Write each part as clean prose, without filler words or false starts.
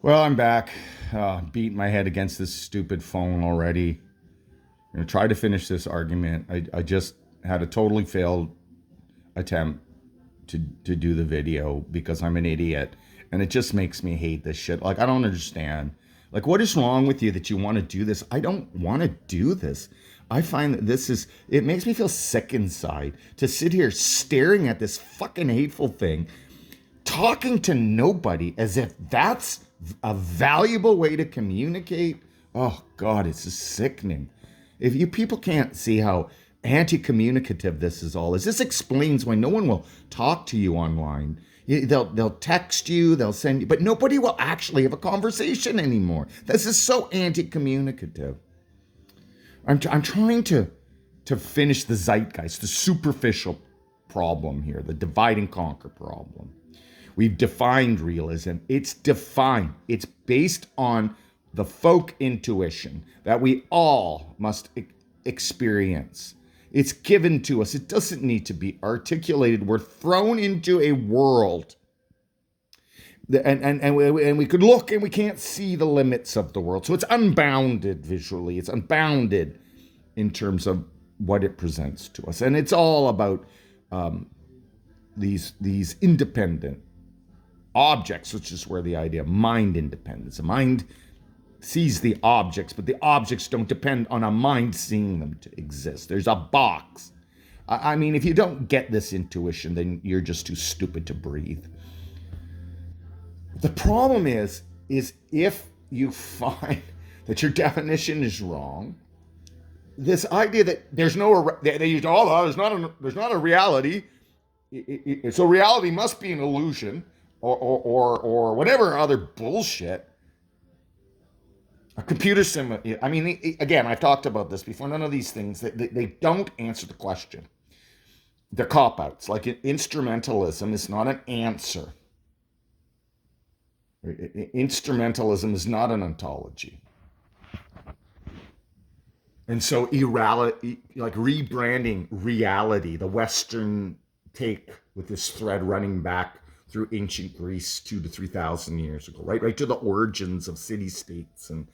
Well, I'm back, beating my head against this stupid phone already. I'm going to try to finish this argument. I just had a totally failed attempt to do the video because I'm an idiot. And it just makes me hate this shit. Like, I don't understand. Like, what is wrong with you that you want to do this? I don't want to do this. I find that it makes me feel sick inside to sit here staring at this fucking hateful thing, talking to nobody as if that's a valuable way to communicate. Oh God, it's just sickening. If you people can't see how anti-communicative this is all, this explains why no one will talk to you online. They'll text you, they'll send you, but nobody will actually have a conversation anymore. This is so anti-communicative. I'm trying to finish the zeitgeist, the superficial problem here, the divide and conquer problem. We've defined realism. It's defined. It's based on the folk intuition that we all must experience. It's given to us. It doesn't need to be articulated. We're thrown into a world. And we could look and we can't see the limits of the world. So it's unbounded visually. It's unbounded in terms of what it presents to us. And it's all about these independent objects, which is where the idea of mind independence. The mind sees the objects, but the objects don't depend on a mind seeing them to exist. There's a box. I mean, if you don't get this intuition, then you're just too stupid to breathe. The problem is if you find that your definition is wrong, this idea that there's no, they use, oh, there's not a reality, so reality must be an illusion, or whatever other bullshit. A computer sim. I mean, again, I've talked about this before. None of these things they don't answer the question. They're cop outs. Like instrumentalism is not an answer. Instrumentalism is not an ontology. And so like rebranding reality, the Western take with this thread running back through ancient Greece 2,000 to 3,000 years ago, right to the origins of city-states and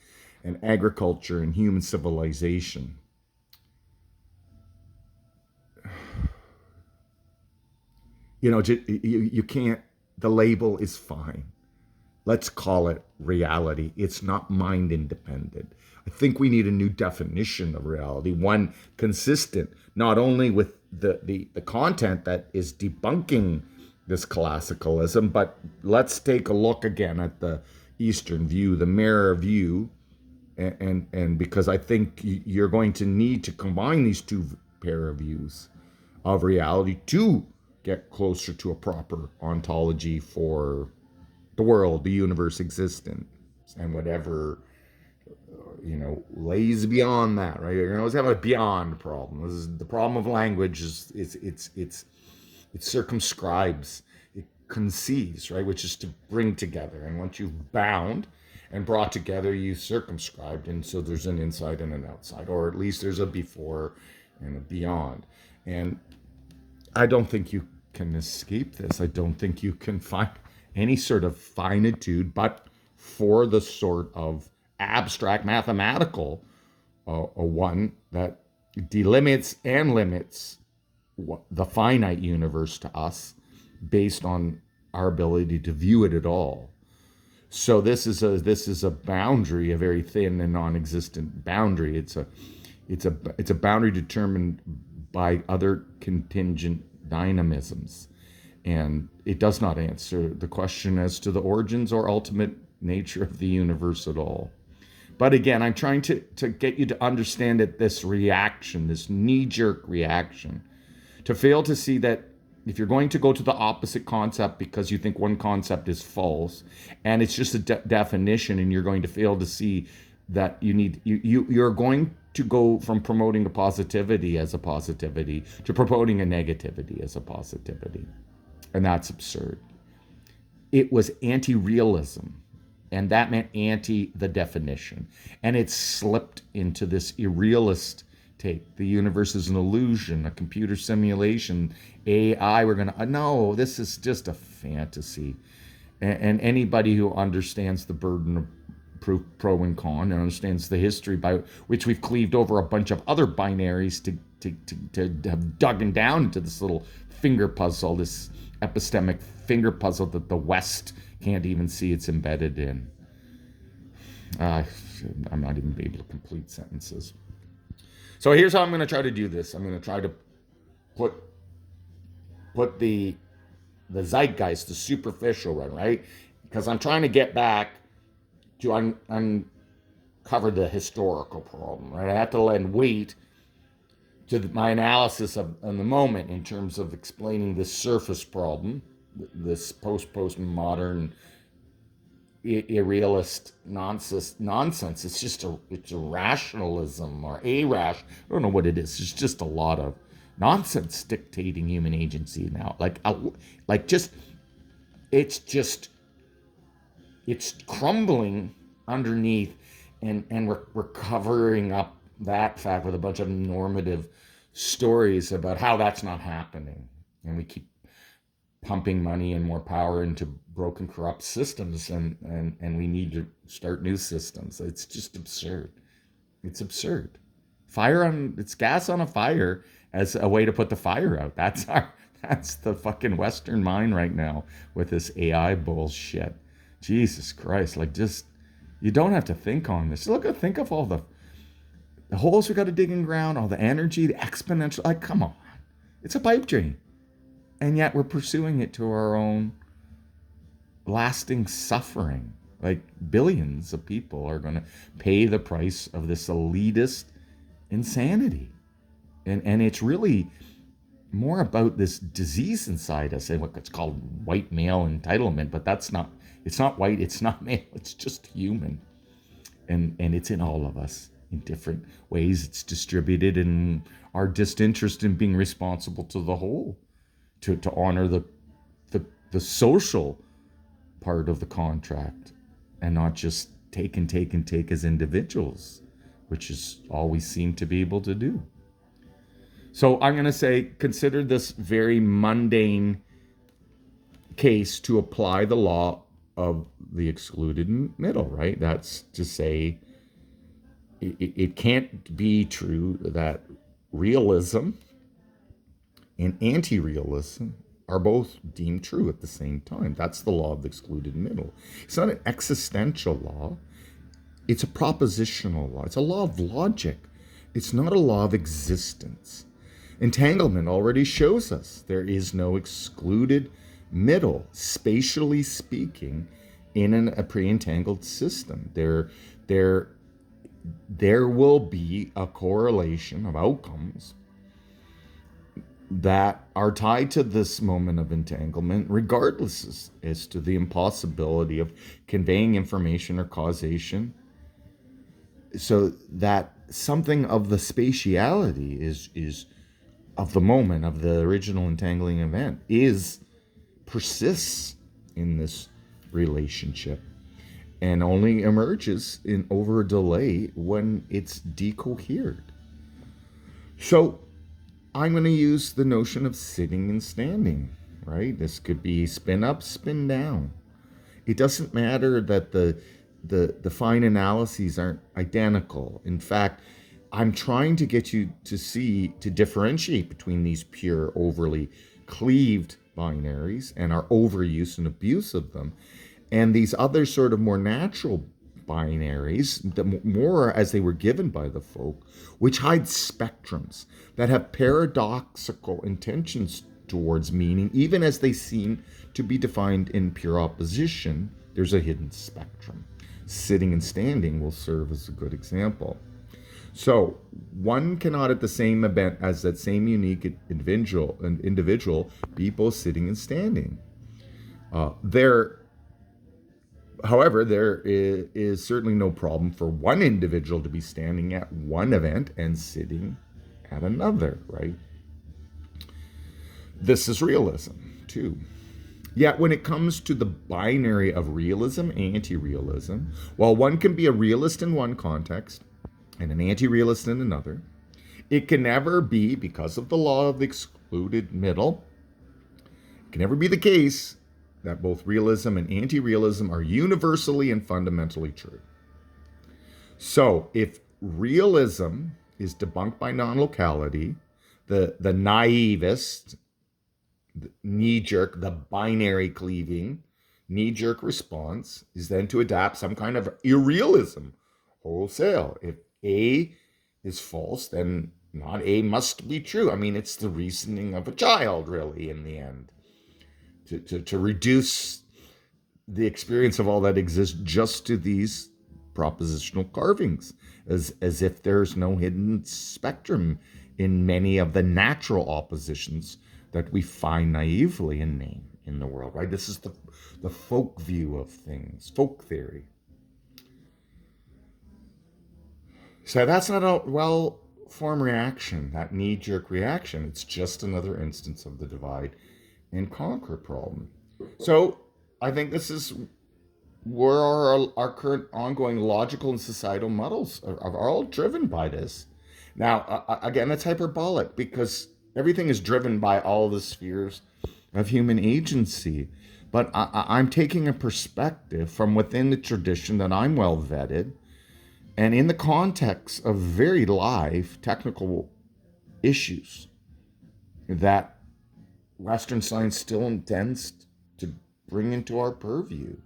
agriculture and human civilization. You can't, the label is fine. Let's call it reality. It's not mind independent. I think we need a new definition of reality, one consistent not only with the content that is debunking this classicalism, but let's take a look again at the Eastern view, the mirror view, and because I think you're going to need to combine these two pair of views of reality to get closer to a proper ontology for the world, the universe, existence, and whatever lays beyond that, right? You're gonna always have a beyond problem. This is the problem of language. It circumscribes, it conceives, right, which is to bring together. And once you've bound and brought together, you circumscribed, and so there's an inside and an outside, or at least there's a before and a beyond. And I don't think you can escape this. I don't think you can find any sort of finitude, but for the sort of abstract mathematical one that delimits and limits the finite universe to us based on our ability to view it at all. So this is a boundary, a very thin and non-existent boundary. It's a boundary determined by other contingent dynamisms. And it does not answer the question as to the origins or ultimate nature of the universe at all. But again, I'm trying to get you to understand that this reaction, this knee-jerk reaction, to fail to see that if you're going to go to the opposite concept because you think one concept is false, and it's just a definition, and you're going to fail to see that you're going to go from promoting a positivity as a positivity to promoting a negativity as a positivity. And that's absurd. It was anti-realism, and that meant anti the definition. And it slipped into this irrealist take. The universe is an illusion, a computer simulation, AI. No, this is just a fantasy. And anybody who understands the burden of proof, pro and con, and understands the history by which we've cleaved over a bunch of other binaries to have dug down into this little finger puzzle, this epistemic finger puzzle that the West can't even see it's embedded in. I'm not even able to complete sentences. So here's how I'm going to try to do this. I'm going to try to put the zeitgeist, the superficial one, right? Because I'm trying to get back to uncover the historical problem, right? I have to lend weight to my analysis of the moment in terms of explaining this surface problem, this postmodern irrealist nonsense. It's a rationalism or I don't know what it is. It's just a lot of nonsense dictating human agency now. It's crumbling underneath, and we're covering up that fact with a bunch of normative stories about how that's not happening, and we keep pumping money and more power into broken, corrupt systems, and we need to start new systems. It's just absurd. It's absurd. It's gas on a fire as a way to put the fire out. That's the fucking Western mind right now with this AI bullshit. Jesus Christ, you don't have to think on this. Think of all the holes we got to dig in ground, all the energy, the exponential, come on. It's a pipe dream. And yet we're pursuing it to our own lasting suffering. Billions of people are going to pay the price of this elitist insanity. And it's really more about this disease inside us. And look, it's called white male entitlement, but it's not white, it's not male, it's just human. And it's in all of us in different ways. It's distributed in our disinterest in being responsible to the whole. To honor the social part of the contract and not just take as individuals, which is all we seem to be able to do. So I'm going to say, consider this very mundane case to apply the law of the excluded middle, right? That's to say, it can't be true that realism and anti-realism are both deemed true at the same time. That's the law of the excluded middle. It's not an existential law. It's a propositional law. It's a law of logic. It's not a law of existence. Entanglement already shows us there is no excluded middle, spatially speaking, in a pre-entangled system. There will be a correlation of outcomes that are tied to this moment of entanglement, regardless as to the impossibility of conveying information or causation, so that something of the spatiality is of the moment of the original entangling event persists in this relationship and only emerges over a delay when it's decohered. So I'm going to use the notion of sitting and standing, right? This could be spin up, spin down. It doesn't matter that the fine analyses aren't identical. In fact, I'm trying to get you to differentiate between these pure, overly cleaved binaries and our overuse and abuse of them, and these other sort of more natural binaries, more as they were given by the folk, which hide spectrums that have paradoxical intentions towards meaning, even as they seem to be defined in pure opposition. There's a hidden spectrum. Sitting and standing will serve as a good example. So one cannot at the same event as that same unique individual be both sitting and standing. However, there is certainly no problem for one individual to be standing at one event and sitting at another, right? This is realism, too. Yet when it comes to the binary of realism, anti-realism, while one can be a realist in one context and an anti-realist in another, it can never be, because of the law of the excluded middle, it can never be the case that both realism and anti-realism are universally and fundamentally true. So if realism is debunked by non-locality, the naivist, the knee-jerk, the binary cleaving, knee-jerk response is then to adapt some kind of irrealism wholesale. If A is false, then not A must be true. I mean, it's the reasoning of a child, really, in the end. To reduce the experience of all that exists just to these propositional carvings, as if there's no hidden spectrum in many of the natural oppositions that we find naively in the world, right? This is the folk view of things, folk theory. So that's not a well-formed reaction, that knee-jerk reaction. It's just another instance of the divide and conquer problem. So I think this is where our current ongoing logical and societal muddles are all driven by this. Now, again, it's hyperbolic because everything is driven by all the spheres of human agency. But I'm taking a perspective from within the tradition that I'm well vetted, and in the context of very live technical issues that Western science still intends to bring into our purview.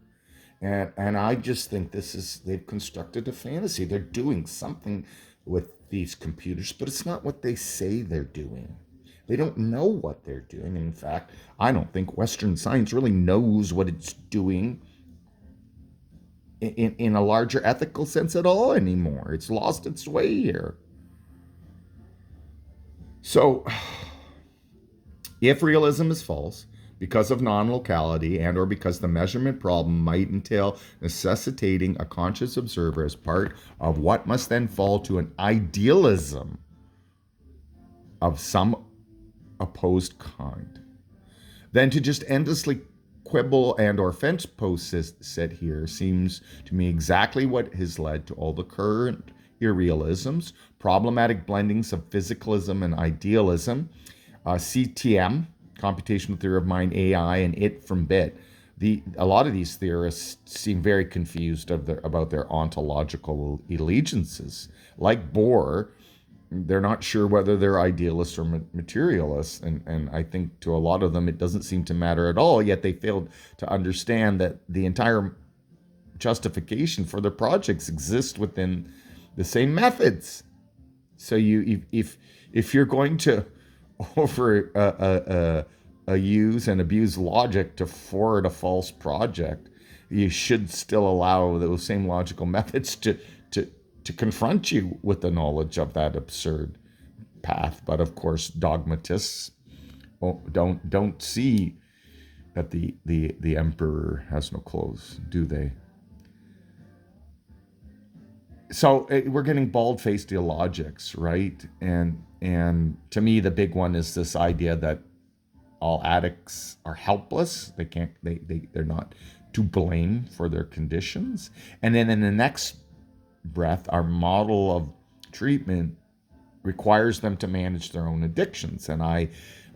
And I just think they've constructed a fantasy. They're doing something with these computers, but it's not what they say they're doing. They don't know what they're doing. In fact, I don't think Western science really knows what it's doing in a larger ethical sense at all anymore. It's lost its way here. So, if realism is false, because of non-locality and or because the measurement problem might entail necessitating a conscious observer as part of what must then fall to an idealism of some opposed kind, then to just endlessly quibble and or fence posts said here seems to me exactly what has led to all the current irrealisms, problematic blendings of physicalism and idealism, CTM, computational theory of mind, AI, and it from bit. A lot of these theorists seem very confused about their ontological allegiances. Like Bohr, they're not sure whether they're idealists or materialists, and I think to a lot of them it doesn't seem to matter at all, yet they failed to understand that the entire justification for their projects exists within the same methods. So if you're going to use and abuse logic to forward a false project, you should still allow those same logical methods to confront you with the knowledge of that absurd path. But of course, dogmatists don't see that the emperor has no clothes, do they? So we're getting bald-faced illogics, right? And to me, the big one is this idea that all addicts are helpless. They're not to blame for their conditions. And then in the next breath, our model of treatment requires them to manage their own addictions. And I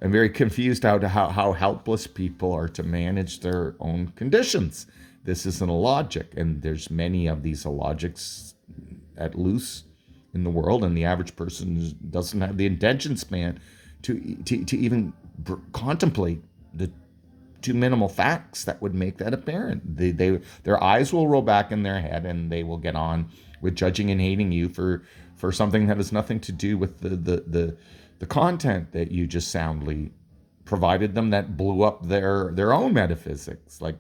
am very confused how helpless people are to manage their own conditions. This isn't a logic, and there's many of these illogics at loose in the world, and the average person doesn't have the attention span to even contemplate the two minimal facts that would make that apparent. Their eyes will roll back in their head, and they will get on with judging and hating you for something that has nothing to do with the content that you just soundly provided them, that blew up their own metaphysics, like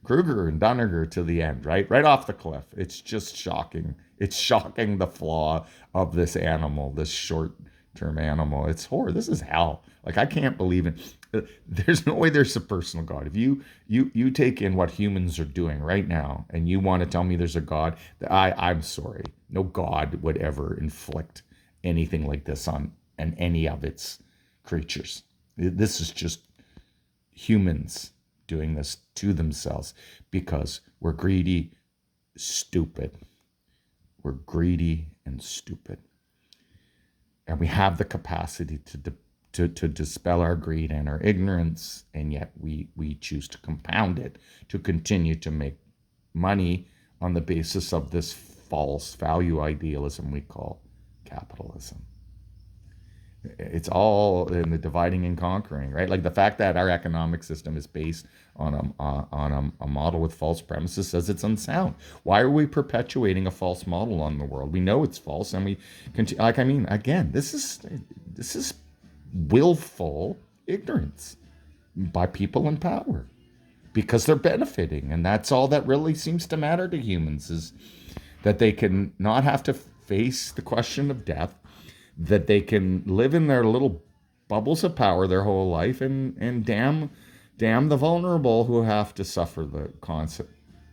Kruger and Dunninger to the end, right off the cliff. It's just shocking. It's shocking, the flaw of this animal, this short-term animal. It's horror. This is hell. Like, I can't believe it. There's no way there's a personal God. If you take in what humans are doing right now and you want to tell me there's a God, I'm sorry. No God would ever inflict anything like this on any of its creatures. This is just humans doing this to themselves because we're greedy, stupid. We're greedy and stupid. And we have the capacity to dispel our greed and our ignorance, and yet we choose to compound it to continue to make money on the basis of this false value idealism we call capitalism. It's all in the dividing and conquering, right? Like the fact that our economic system is based on a model with false premises says it's unsound. Why are we perpetuating a false model on the world? We know it's false, and we continue. Like, I mean, again, this is willful ignorance by people in power because they're benefiting, and that's all that really seems to matter to humans, is that they can not have to face the question of death, that they can live in their little bubbles of power their whole life, and damn the vulnerable who have to suffer the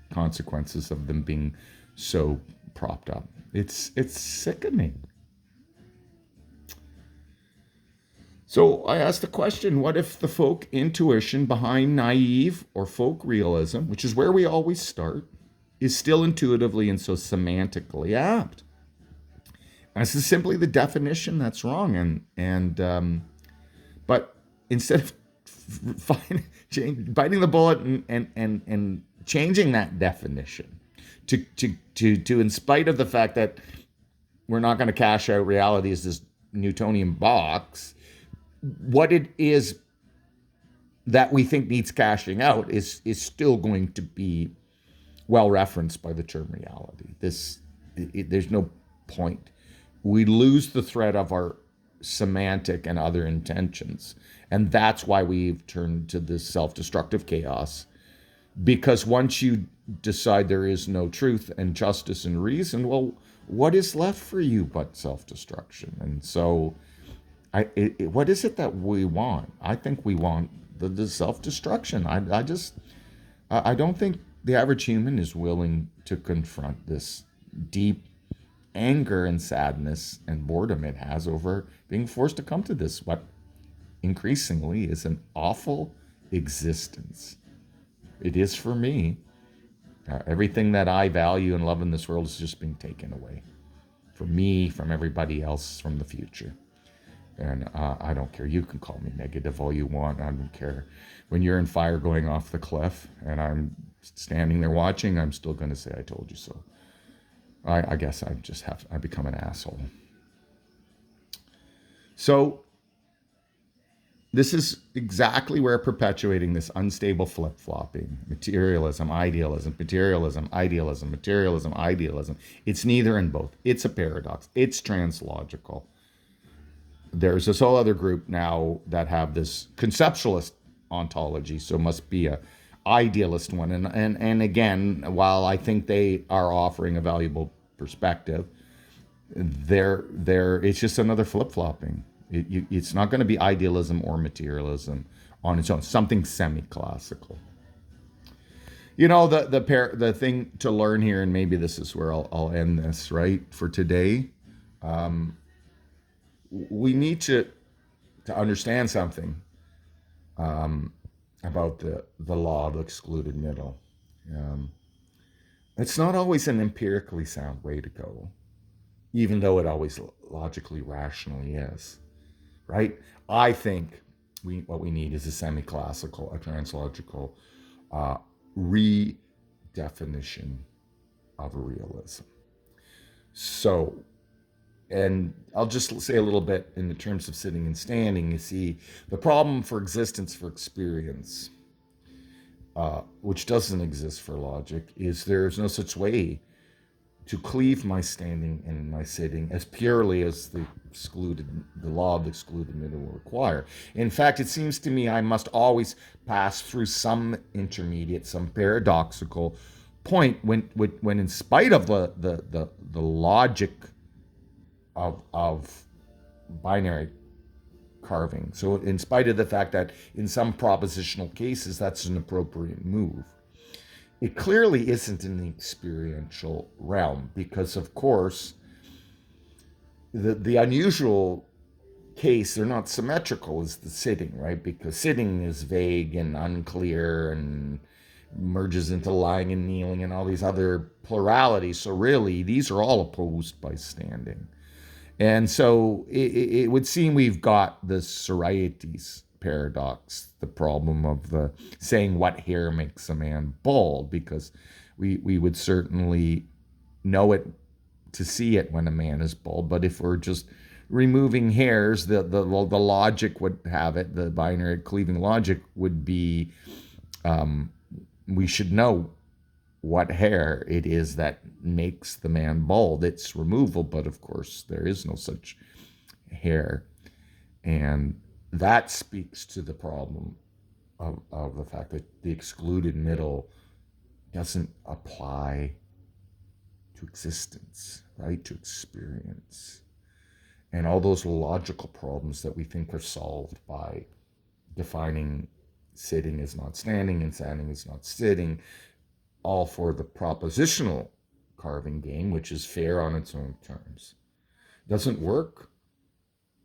consequences of them being so propped up. It's sickening. So I asked the question, what if the folk intuition behind naive or folk realism, which is where we always start, is still intuitively and so semantically apt? This is simply the definition that's wrong, but instead of biting the bullet and changing that definition to in spite of the fact that we're not going to cash out reality as this Newtonian box, what it is that we think needs cashing out is still going to be well referenced by the term reality. There's no point. We lose the thread of our semantic and other intentions. And that's why we've turned to this self-destructive chaos. Because once you decide there is no truth and justice and reason, well, what is left for you but self-destruction? And so, what is it that we want? I think we want the self-destruction. I don't think the average human is willing to confront this deep anger and sadness and boredom it has over being forced to come to this, what increasingly is an awful existence. It is for me. Everything that I value and love in this world is just being taken away from me, from everybody else, from the future. And I don't care. You can call me negative all you want. I don't care. When you're in fire going off the cliff and I'm standing there watching, I'm still going to say, I told you so. I guess I become an asshole. So this is exactly where perpetuating this unstable flip-flopping, materialism, idealism, materialism, idealism, materialism, idealism. It's neither and both. It's a paradox. It's translogical. There's this whole other group now that have this conceptualist ontology, so must be a idealist one. And again, while I think they are offering a valuable perspective, it's just another flip-flopping. It's not going to be idealism or materialism on its own, something semi-classical. The thing to learn here, and maybe this is where I'll end this, right, for today, we need to understand something about the law of the excluded middle. It's not always an empirically sound way to go, even though it always logically, rationally is, right? I think what we need is a semi-classical, a translogical redefinition of realism. So, and I'll just say a little bit in the terms of sitting and standing. You see, the problem for existence, for experience, which doesn't exist for logic, is there's no such way to cleave my standing and my sitting as purely as the law of the excluded middle will require. In fact, it seems to me I must always pass through some intermediate, some paradoxical point when in spite of the logic of binary carving. So in spite of the fact that in some propositional cases that's an appropriate move, it clearly isn't in the experiential realm, because of course the unusual case, they're not symmetrical, is the sitting, right? Because sitting is vague and unclear and merges into lying and kneeling and all these other pluralities. So really these are all opposed by standing. And so it would seem we've got the Sorites paradox, the problem of the saying what hair makes a man bald, because we would certainly know it to see it when a man is bald. But if we're just removing hairs, the logic would have it, the binary cleaving logic would be we should know what hair it is that makes the man bald. It's removal, but of course there is no such hair. And that speaks to the problem of the fact that the excluded middle doesn't apply to existence, right? To experience. And all those logical problems that we think are solved by defining sitting as not standing and standing as not sitting, all for the propositional carving game, which is fair on its own terms, doesn't work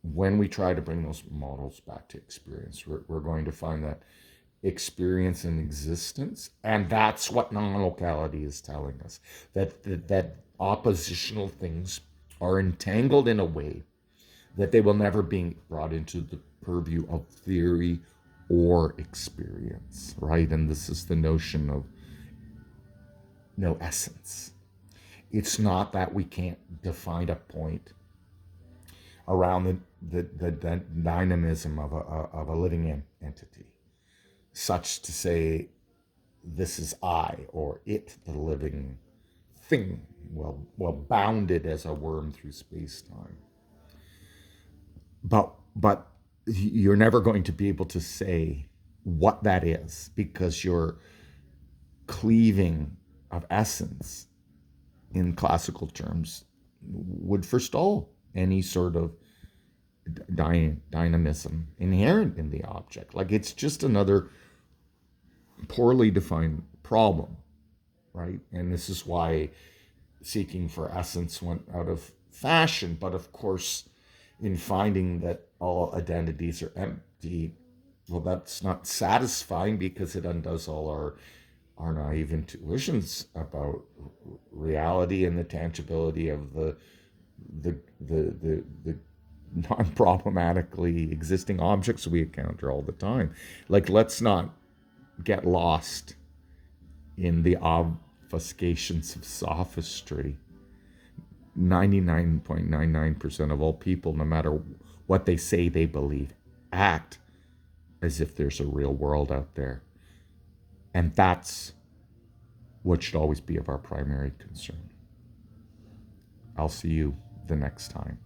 when we try to bring those models back to experience. We're going to find that experience and existence, and that's what non-locality is telling us, that oppositional things are entangled in a way that they will never be brought into the purview of theory or experience, right? And this is the notion of no essence. It's not that we can't define a point around the dynamism of a living entity, such to say this is I or it, the living thing, well bounded as a worm through space-time. But you're never going to be able to say what that is, because your cleaving of essence in classical terms would forestall any sort of dynamism inherent in the object. Like, it's just another poorly defined problem, right? And this is why seeking for essence went out of fashion. But of course, in finding that all identities are empty, well, that's not satisfying, because it undoes all our naive intuitions about reality and the tangibility of the non-problematically existing objects we encounter all the time. Like, let's not get lost in the obfuscations of sophistry. 99.99% of all people, no matter what they say they believe, act as if there's a real world out there. And that's what should always be of our primary concern. I'll see you the next time.